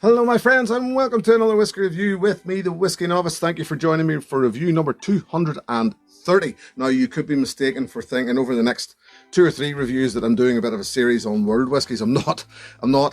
Hello my friends, and welcome to another whiskey review with me, the Whiskey Novice. Thank you for joining me for review number 230. Now, you could be mistaken for thinking over the next 2 or 3 reviews that I'm doing a bit of a series on world whiskies. I'm not.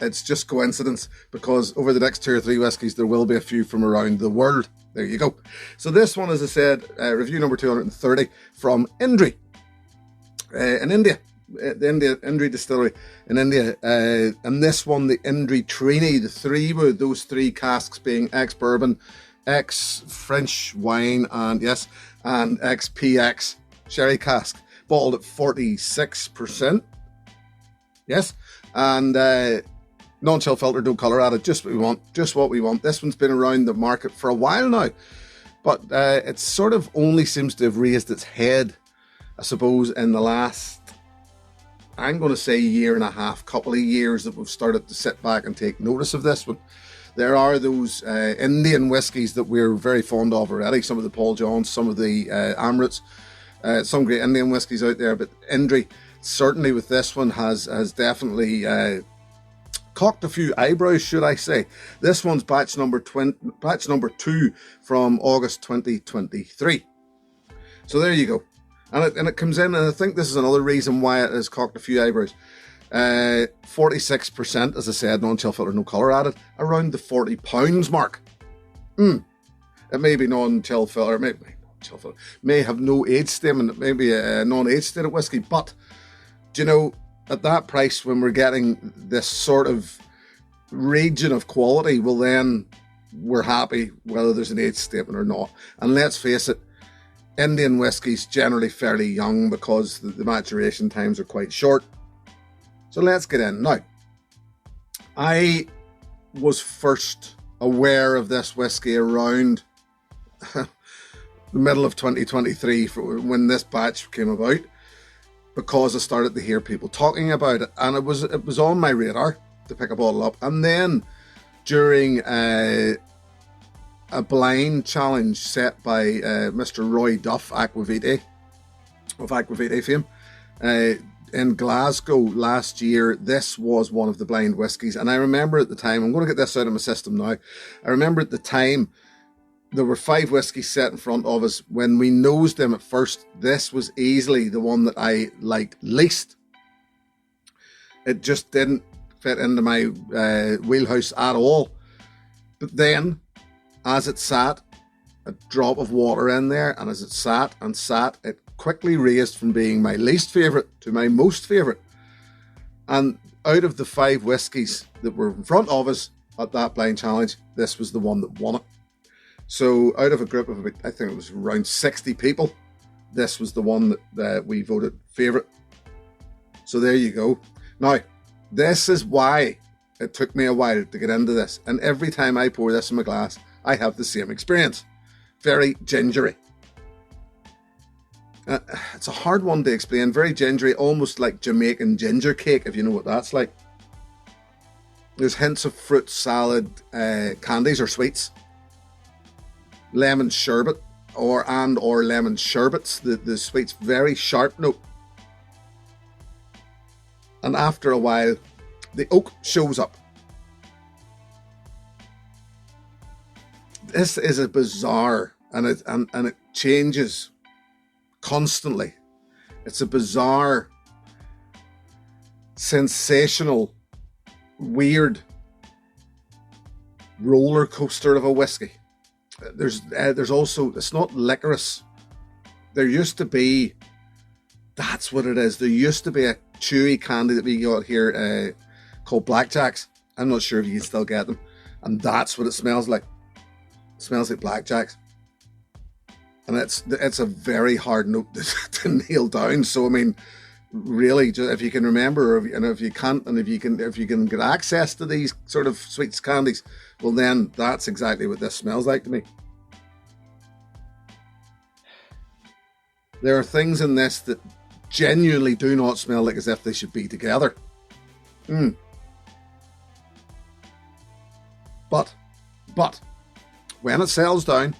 It's just coincidence, because over the next 2 or 3 whiskies there will be a few from around the world. There you go. So this one, as I said, review number 230 from Indri in India. The Indri distillery in India, and this one, the Indri Trini, the 3 wood, those 3 casks being ex-bourbon, ex-French wine, and ex-PX sherry cask, bottled at 46%, yes, and non-chill filter, no colour added, just what we want. This one's been around the market for a while now, but it sort of only seems to have raised its head, I suppose, in the last, I'm going to say, year and a half, couple of years, that we've started to sit back and take notice of this one. There are those Indian whiskies that we're very fond of already, some of the Paul Johns, some of the Amrits, some great Indian whiskies out there, but Indri, certainly with this one, has definitely cocked a few eyebrows, should I say. This one's batch number 2 from August 2023. So there you go. And it comes in, and I think this is another reason why it has cocked a few eyebrows. 46%, as I said, non-chill filter, no colour added, around the £40 mark. It may be non-chill filter, may have no age statement, it may be a non-age stated whiskey, but, do you know, at that price, when we're getting this sort of region of quality, well then, we're happy whether there's an age statement or not. And let's face it, Indian whiskies generally fairly young because the maturation times are quite short. So let's get in. Now, I was first aware of this whiskey around the middle of 2023 when this batch came about, because I started to hear people talking about it, and it was on my radar to pick a bottle up. And then during a blind challenge set by Mr. Roy Duff, Aquavitae, of Aquavitae fame, in Glasgow last year, this was one of the blind whiskies. And I remember at the time, I'm going to get this out of my system now, I remember at the time there were 5 whiskies set in front of us. When we nosed them at first, this was easily the one that I liked least. It just didn't fit into my wheelhouse at all. But then, as it sat, a drop of water in there, and as it sat and sat, it quickly raised from being my least favourite to my most favourite. And out of the 5 whiskies that were in front of us at that blind challenge, this was the one that won it. So out of a group of about, I think it was around 60 people, this was the one that we voted favourite. So there you go. Now, this is why it took me a while to get into this. And every time I pour this in my glass, I have the same experience. Very gingery. It's a hard one to explain. Very gingery, almost like Jamaican ginger cake, if you know what that's like. There's hints of fruit salad, candies or sweets. Lemon sherbet or lemon sherbets. The sweet's very sharp note. And after a while, the oak shows up. This is a bizarre, and it changes constantly. It's a bizarre, sensational, weird roller coaster of a whiskey. There's also, it's not licorice. There used to be, that's what it is. There used to be a chewy candy that we got here called Blackjacks. I'm not sure if you can still get them, and that's what it smells like. Smells like Blackjacks, and it's a very hard note to nail down. So I mean, really, if you can remember, and if you can't, and if you can get access to these sort of sweets, candies, well then that's exactly what this smells like to me. There are things in this that genuinely do not smell like as if they should be together. But when it settles down,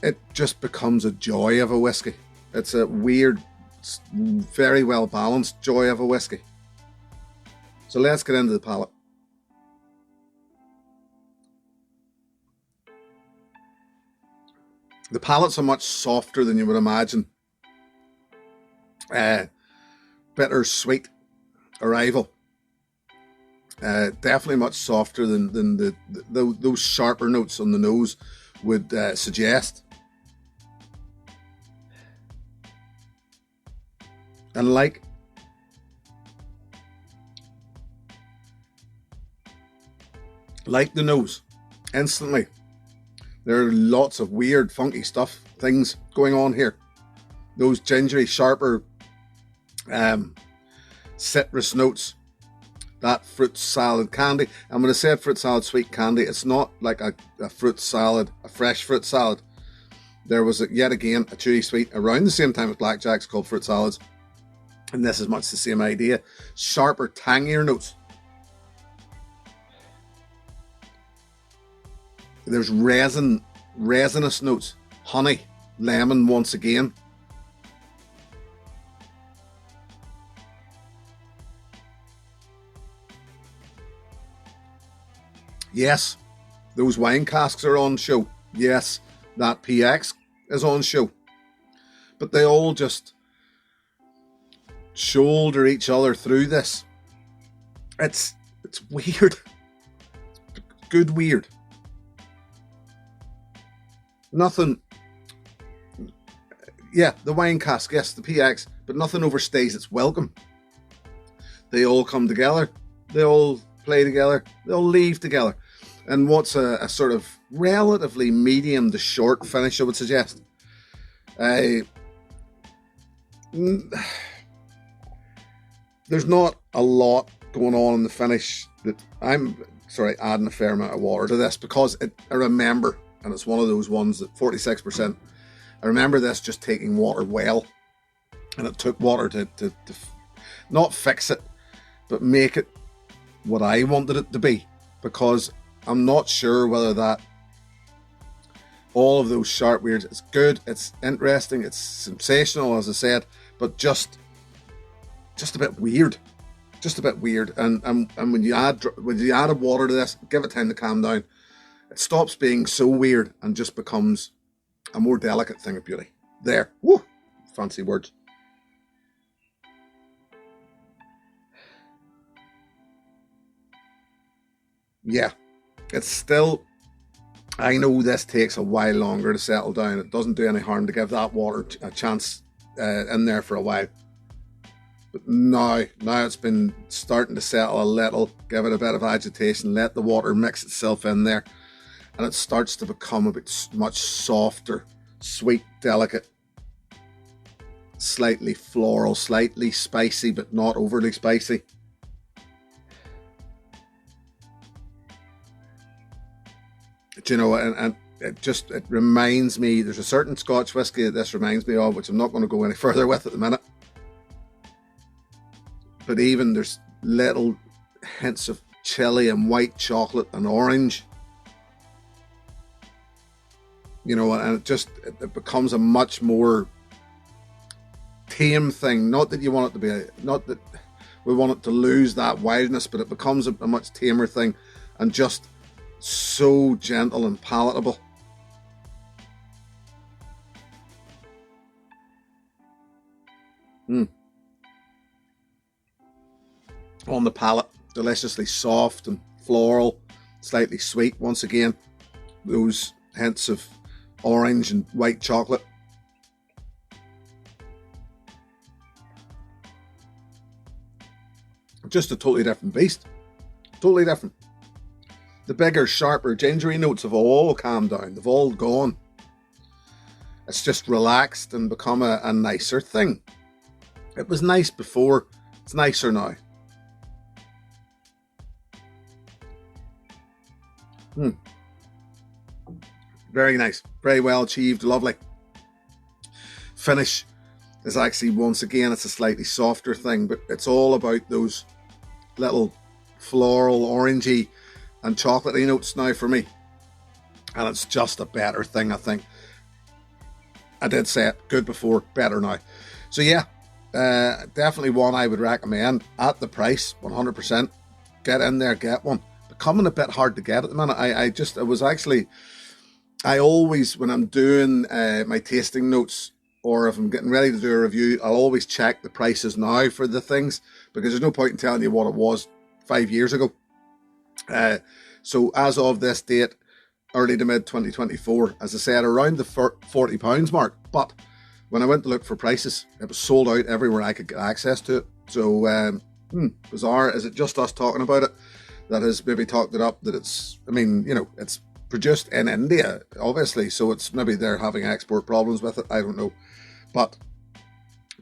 it just becomes a joy of a whiskey. It's a weird, very well balanced joy of a whiskey. So let's get into the palate. The palates are much softer than you would imagine. Bitter sweet arrival. Definitely much softer than those sharper notes on the nose would suggest. And like the nose, instantly, there are lots of weird, funky things going on here. Those gingery, sharper, citrus notes, that fruit salad candy. And when I said fruit salad sweet candy, it's not like a fruit salad, a fresh fruit salad. There was, yet again, a chewy sweet around the same time as blackjacks called fruit salads. And this is much the same idea. Sharper, tangier notes. There's resinous notes. Honey, lemon once again. Yes, those wine casks are on show. Yes, that PX is on show. But they all just shoulder each other through this. It's weird. Good weird. Nothing. Yeah, the wine cask, yes, the PX, but nothing overstays its welcome. They all come together. They all play together. They all leave together. And what's a sort of relatively medium to short finish, I would suggest. There's not a lot going on in the finish. That I'm adding a fair amount of water to this because I remember, and it's one of those ones that 46%. I remember this just taking water well, and it took water to not fix it, but make it what I wanted it to be, because I'm not sure whether that all of those sharp weirds, it's good, it's interesting, it's sensational, as I said, but just a bit weird. Just a bit weird. And when you add water to this, give it time to calm down, it stops being so weird and just becomes a more delicate thing of beauty. There. Woo! Fancy words. Yeah. It's still, I know this takes a while longer to settle down. It doesn't do any harm to give that water a chance in there for a while. But now it's been starting to settle a little, give it a bit of agitation, let the water mix itself in there, and it starts to become a bit much softer, sweet, delicate, slightly floral, slightly spicy, but not overly spicy. Do you know, and it reminds me, there's a certain Scotch whiskey that this reminds me of, which I'm not going to go any further with at the minute. But even there's little hints of chili and white chocolate and orange. You know, and it becomes a much more tame thing. Not that you want it to be, not that we want it to lose that wildness, but it becomes a much tamer thing, and just so gentle and palatable. On the palate, deliciously soft and floral, slightly sweet once again. Those hints of orange and white chocolate. Just a totally different beast. Totally different. The bigger, sharper, gingery notes have all calmed down. They've all gone. It's just relaxed and become a nicer thing. It was nice before. It's nicer now. Very nice. Very well achieved. Lovely. Finish is actually, once again, it's a slightly softer thing, but it's all about those little floral, orangey and chocolatey notes now for me. And it's just a better thing, I think. I did say it, good before, better now. So yeah, definitely one I would recommend at the price, 100%. Get in there, get one. Becoming a bit hard to get at the minute. I always, when I'm doing my tasting notes, or if I'm getting ready to do a review, I'll always check the prices now for the things, because there's no point in telling you what it was 5 years ago. So as of this date, early to mid 2024, as I said, around the £40 mark. But when I went to look for prices, it was sold out everywhere I could get access to it. So bizarre. Is it just us talking about it that has maybe talked it up? That it's, I mean, you know, it's produced in India, obviously, so it's maybe they're having export problems with it. I don't know, but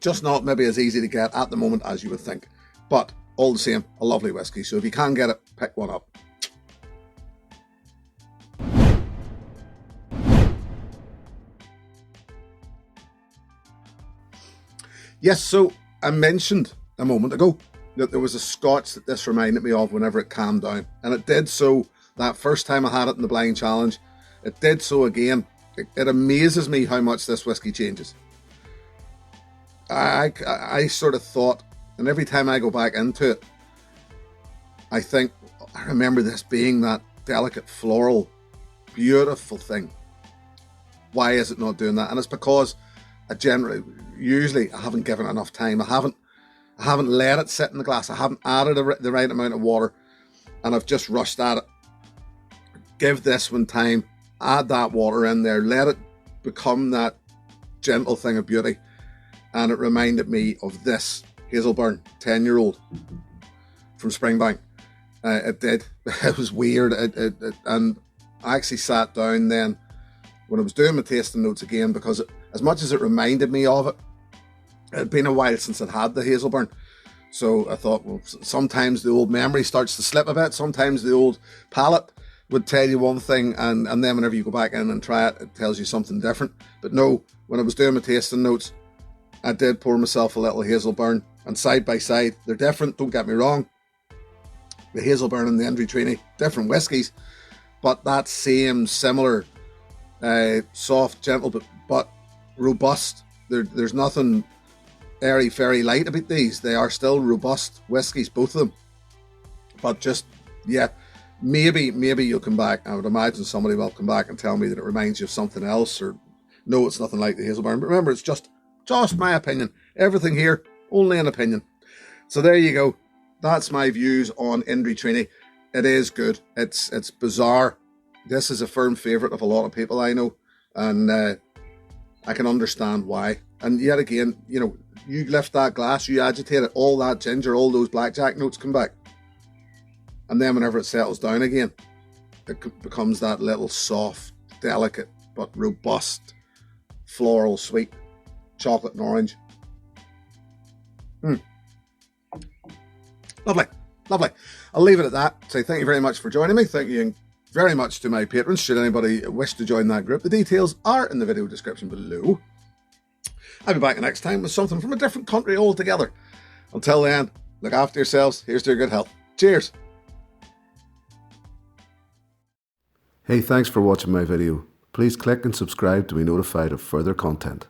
just not maybe as easy to get at the moment as you would think. But all the same, a lovely whiskey. So if you can get it, pick one up. Yes, so I mentioned a moment ago that there was a Scotch that this reminded me of whenever it calmed down. And it did so that first time I had it in the blind challenge. It did so again. It amazes me how much this whiskey changes. I sort of thought, and every time I go back into it, I think, I remember this being that delicate, floral, beautiful thing. Why is it not doing that? And it's because I usually I haven't given it enough time. I haven't let it sit in the glass. I haven't added the right amount of water, and I've just rushed at it. Give this one time, add that water in there, let it become that gentle thing of beauty. And it reminded me of this Hazelburn 10-year-old from Springbank. It did. It was weird. And I actually sat down then when I was doing my tasting notes again, because as much as it reminded me of it, it had been a while since I'd had the Hazelburn. So I thought, well, sometimes the old memory starts to slip a bit. Sometimes the old palate would tell you one thing, and then whenever you go back in and try it, it tells you something different. But no, when I was doing my tasting notes, I did pour myself a little Hazelburn, and side by side, they're different, don't get me wrong. The Hazelburn and the Indri Trini, different whiskies, but that same similar soft, gentle, but robust. There's nothing airy-fairy light about these. They are still robust whiskies, both of them. But just, yeah, maybe you'll come back. I would imagine somebody will come back and tell me that it reminds you of something else, or no, it's nothing like the Hazelburn. But remember, it's just my opinion. Everything here, only an opinion. So there you go. That's my views on Indri Trini. It is good. It's bizarre. This is a firm favourite of a lot of people I know, and I can understand why. And yet again, you know, you lift that glass, you agitate it, all that ginger, all those blackjack notes come back. And then whenever it settles down again, it becomes that little soft, delicate, but robust, floral, sweet, chocolate and orange. Lovely, lovely. I'll leave it at that. Say thank you very much for joining me. Thank you very much to my patrons. Should anybody wish to join that group, the details are in the video description below. I'll be back next time with something from a different country altogether. Until then, look after yourselves. Here's to your good health. Cheers. Hey, thanks for watching my video. Please click and subscribe to be notified of further content.